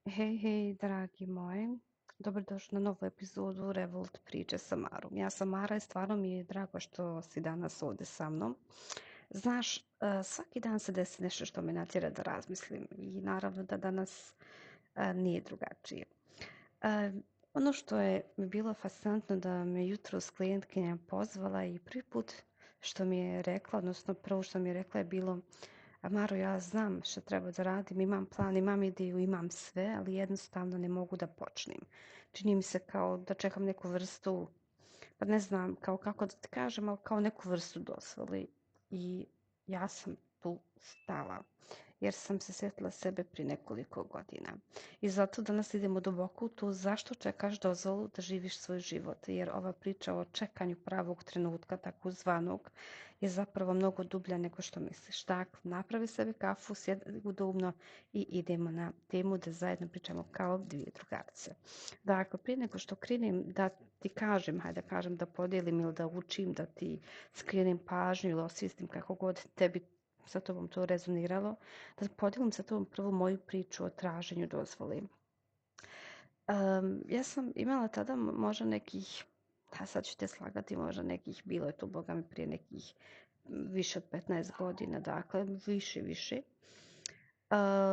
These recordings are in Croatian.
Hej, hej, dragi moji. Dobrodošli na novu epizodu Revolt priče sa Marom. Ja sam Mara i stvarno mi je drago što si danas ovdje sa mnom. Znaš, svaki dan se desi nešto što me natjera da razmislim i naravno da danas nije drugačije. E, Ono što je mi bilo fascinantno da me jutros klijentkinja pozvala i prvi put što mi je rekla, odnosno prvo što mi je rekla je bilo: Maro, ja znam što treba da radim, imam plan, imam ideju, imam sve, ali jednostavno ne mogu da počnem. Čini mi se kao da čekam neku vrstu, pa ne znam kao kako da ti kažem, ali kao neku vrstu dozvoli. I ja sam tu stala jer sam se sjetila sebe prije nekoliko godina. I zato danas idemo duboko u to zašto čekaš dozvolu da živiš svoj život. Jer ova priča o čekanju pravog trenutka, takozvanog, je zapravo mnogo dublja nego što misliš. Tako, napravi sebi kafu, sjedi udobno i idemo na temu da zajedno pričamo kao dvije drugarce. Dakle, prije nego što krenem da ti kažem, hajde da kažem, da podijelim ili da učim, da ti skrenem pažnju ili osvijestim kako god tebi sa tobom to rezoniralo, da podijelim sa tobom prvu moju priču o traženju dozvoli. Ja sam imala tada možda nekih, a sad ću te slagati, možda nekih, bilo je to, boga mi, prije nekih više od 15 godina, dakle, više.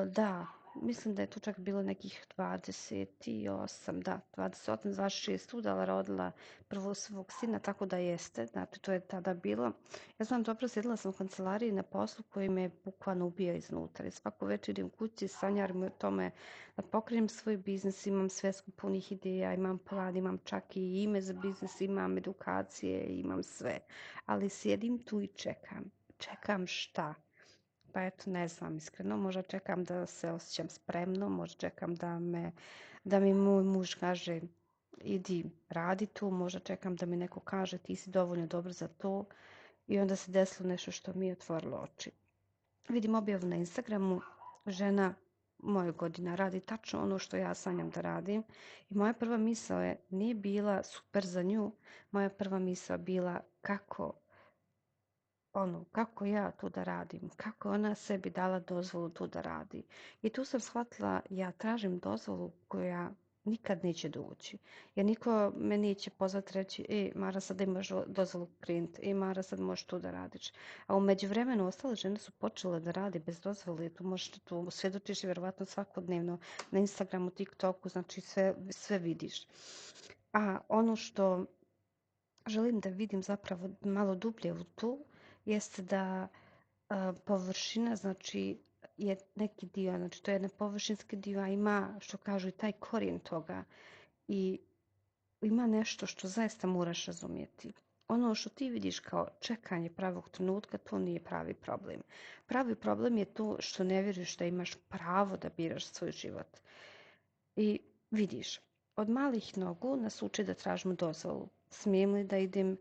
Da, mislim da je tu čak bilo nekih 28, da, 28, 26 udala, rodila prvo svog sina, tako da jeste, znači to je tada bilo. Ja znam dobro, sjedila sam u kancelariji na poslu koji me bukvalno ubija iznutra. I svako večer idem kući, sanjarim o tome da pokrenem svoj biznis, imam svesku punih ideja, imam plan, imam čak i ime za biznis, imam edukacije, imam sve. Ali sjedim tu i čekam. Čekam šta? Pa eto, ne znam, iskreno, možda čekam da se osjećam spremno, možda čekam da mi moj muž kaže idi radi tu, možda čekam da mi neko kaže ti si dovoljno dobar za to i onda se desilo nešto što mi je otvorilo oči. Vidim objavu na Instagramu, žena moje godina radi tačno ono što ja sanjam da radim i moja prva misao je, nije bila super za nju, moja prva misao bila kako ja to da radim, kako ona sebi dala dozvolu to da radi. I tu sam shvatila, ja tražim dozvolu koja nikad neće doći. Jer niko me neće pozvati reći, Mara, sad imaš dozvolu print, Mara, sad možeš to da radiš. A u međuvremenu ostale žene su počele da radi bez dozvole, tu možeš, tu svjedočiš vjerovatno svakodnevno na Instagramu, TikToku, znači sve vidiš. A ono što želim da vidim zapravo malo dublje u to, jeste da površina, znači, je neki dio, znači to je jedan površinski dio, a ima, što kažu, i taj korijen toga i ima nešto što zaista moraš razumjeti. Ono što ti vidiš kao čekanje pravog trenutka, to nije pravi problem. Pravi problem je to što ne vjeruješ da imaš pravo da biraš svoj život. I vidiš, od malih nogu nas uče da tražimo dozvolu. Smijem li da idem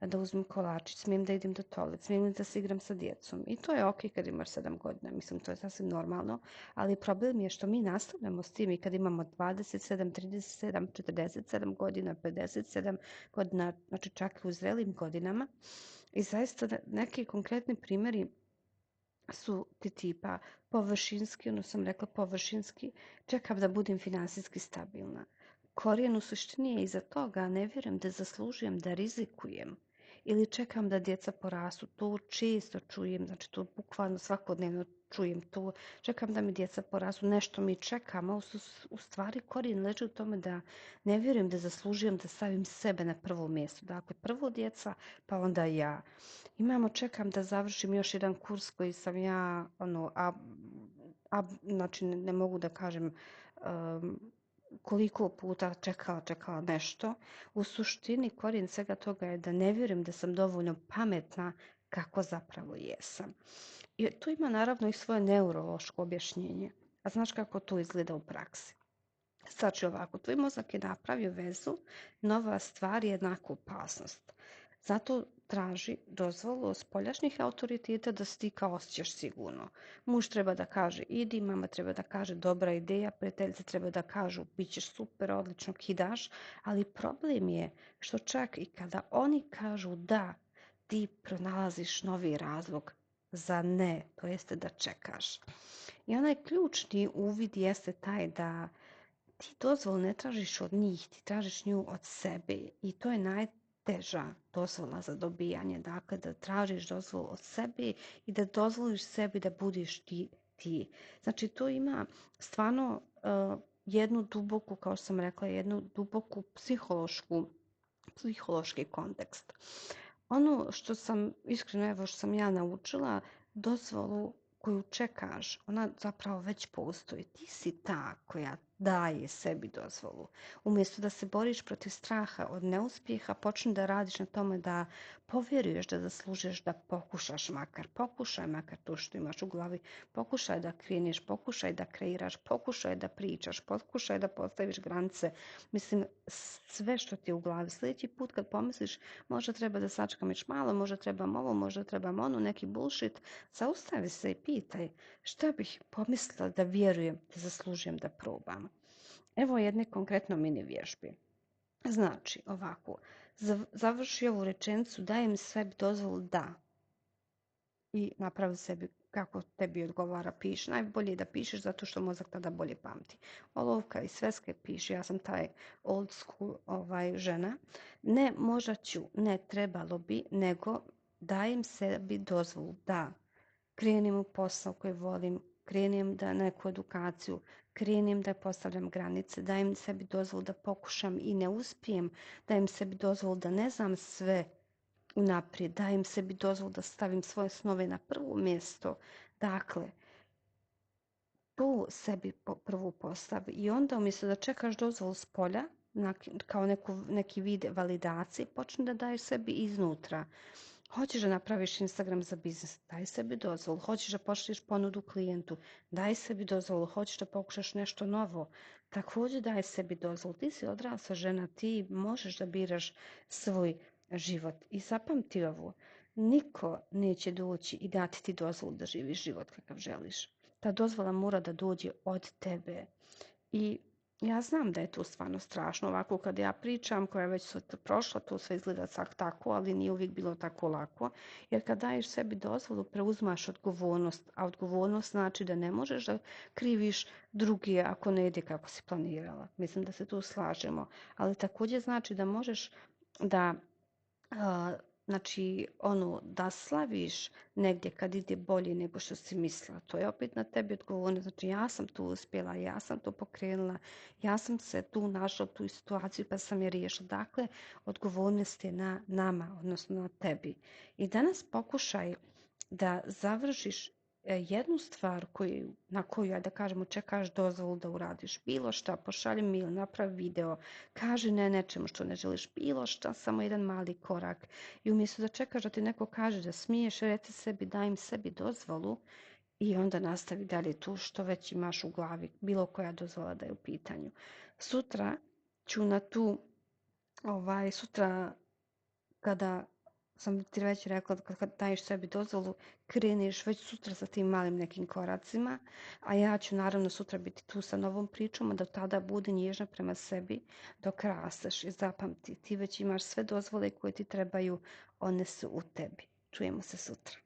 da uzmem kolačić, smijem da idem do toalet, smijem li da se igram sa djecom. I to je ok kad imaš 7 godina, mislim to je sasvim normalno, ali problem je što mi nastavljamo s tim i kad imamo 27, 37, 47 godina, 57 godina, znači čak i u zrelim godinama. I zaista neki konkretni primjeri su ti tipa površinski, ono sam rekla površinski, čekam da budem finansijski stabilna. Korijen u suštini je iza toga, ne vjerujem da zaslužujem da rizikujem ili čekam da djeca porastu. To često čujem, znači to bukvalno svakodnevno čujem to. Čekam da mi djeca porastu, nešto mi čekamo. U stvari korijen leži u tome da ne vjerujem da zaslužujem da stavim sebe na prvo mjesto. Dakle, prvo djeca, pa onda ja. Čekam da završim još jedan kurs koji sam ja, znači ne mogu da kažem koliko puta čekala nešto. U suštini korijen svega toga je da ne vjerujem da sam dovoljno pametna kako zapravo jesam. I tu ima naravno i svoje neurološko objašnjenje. A znaš kako to izgleda u praksi? Znači ovako, tvoj mozak je napravio vezu, nova stvar je jednako opasnost. Zato traži dozvolu od spoljašnjih autoriteta da se ti kao osjećaš sigurno. Muž treba da kaže idi, mama treba da kaže dobra ideja, prijateljice treba da kažu bit ćeš super, odlično kidaš, ali problem je što čak i kada oni kažu da, ti pronalaziš novi razlog za ne, to jeste da čekaš. I onaj ključni uvid jeste taj da ti dozvolu ne tražiš od njih, ti tražiš nju od sebe i to je najteža dozvola za dobijanje. Dakle, da tražiš dozvolu od sebe i da dozvoliš sebi da budeš ti. Znači, to ima stvarno jednu duboku, kao što sam rekla, jednu duboku psihološki kontekst. Ono što sam, iskreno evo što sam ja naučila, dozvolu koju čekaš, ona zapravo već postoji. Ti si ta koja daje sebi dozvolu. Umjesto da se boriš protiv straha od neuspjeha, počni da radiš na tome da povjeruješ da zaslužuješ da pokušaš makar. Pokušaj makar to što imaš u glavi. Pokušaj da kreneš, pokušaj da kreiraš, pokušaj da pričaš, pokušaj da postaviš granice. Mislim, sve što ti je u glavi. Sljedeći put kad pomisliš možda treba da sačekam još malo, možda trebam ovo, možda trebam ono, neki bullshit, zaustavi se i pitaj šta bih pomislila da vjerujem da zaslužujem da probam. Evo jedne konkretno mini vježbe. Znači, ovako, završi ovu rečenicu, dajem sebi dozvolu da i napravi sebi kako tebi odgovara, piši. Najbolje je da pišeš zato što mozak tada bolje pamti. Olovka i sveske piši, ja sam taj old school žena. Ne možda ću, ne trebalo bi, nego dajem sebi dozvolu da krenem u posao koji volim, krenem da neku edukaciju, krenem da postavljam granice, dajem sebi dozvolu da pokušam i ne uspijem, dajem sebi dozvolu da ne znam sve unaprijed, dajem sebi dozvolu da stavim svoje snove na prvo mjesto. Dakle, to sebi prvo postavi i onda umjesto da čekaš dozvolu s polja, kao neki vid validacije, počni da daješ sebi iznutra. Hoćeš da napraviš Instagram za biznis, daj sebi dozvolu. Hoćeš da pošalješ ponudu klijentu, daj sebi dozvolu. Hoćeš da pokušaš nešto novo, također daj sebi dozvolu. Ti si odrasla žena, ti možeš da biraš svoj život. I zapamti ovo, niko neće doći i dati ti dozvolu da živiš život kakav želiš. Ta dozvola mora da dođe od tebe. I ja znam da je to stvarno strašno, ovako kad ja pričam, koja je već prošla, to sve izgleda tako, ali nije uvijek bilo tako lako, jer kad daješ sebi dozvolu, preuzmaš odgovornost, a odgovornost znači da ne možeš da kriviš drugi ako ne ide kako si planirala. Mislim da se tu slažemo, ali također znači da možeš da znači da slaviš negdje kad ide bolje nego što si mislila. To je opet na tebi odgovornost. Znači ja sam tu uspjela, ja sam to pokrenula, ja sam se tu našla u tu situaciju pa sam je riješila. Dakle, odgovornost je na nama, odnosno na tebi. I danas pokušaj da završiš jednu stvar na koju, da kažemo, čekaš dozvolu da uradiš. Bilo šta, pošalji mail, napravi video, kaži ne nečemu što ne želiš, bilo šta, samo jedan mali korak. I umjesto da čekaš da ti neko kaže da smiješ, reci sebi, daj im sebi dozvolu i onda nastavi dalje tu što već imaš u glavi, bilo koja dozvola da je u pitanju. Sutra ću na tu, sutra kada sam ti već rekla, kad daješ sebi dozvolu, kreniš već sutra sa tim malim nekim koracima, a ja ću naravno sutra biti tu sa novom pričom, a da tada bude nježna prema sebi dok rasteš. I zapamti, ti već imaš sve dozvole koje ti trebaju, one su u tebi. Čujemo se sutra.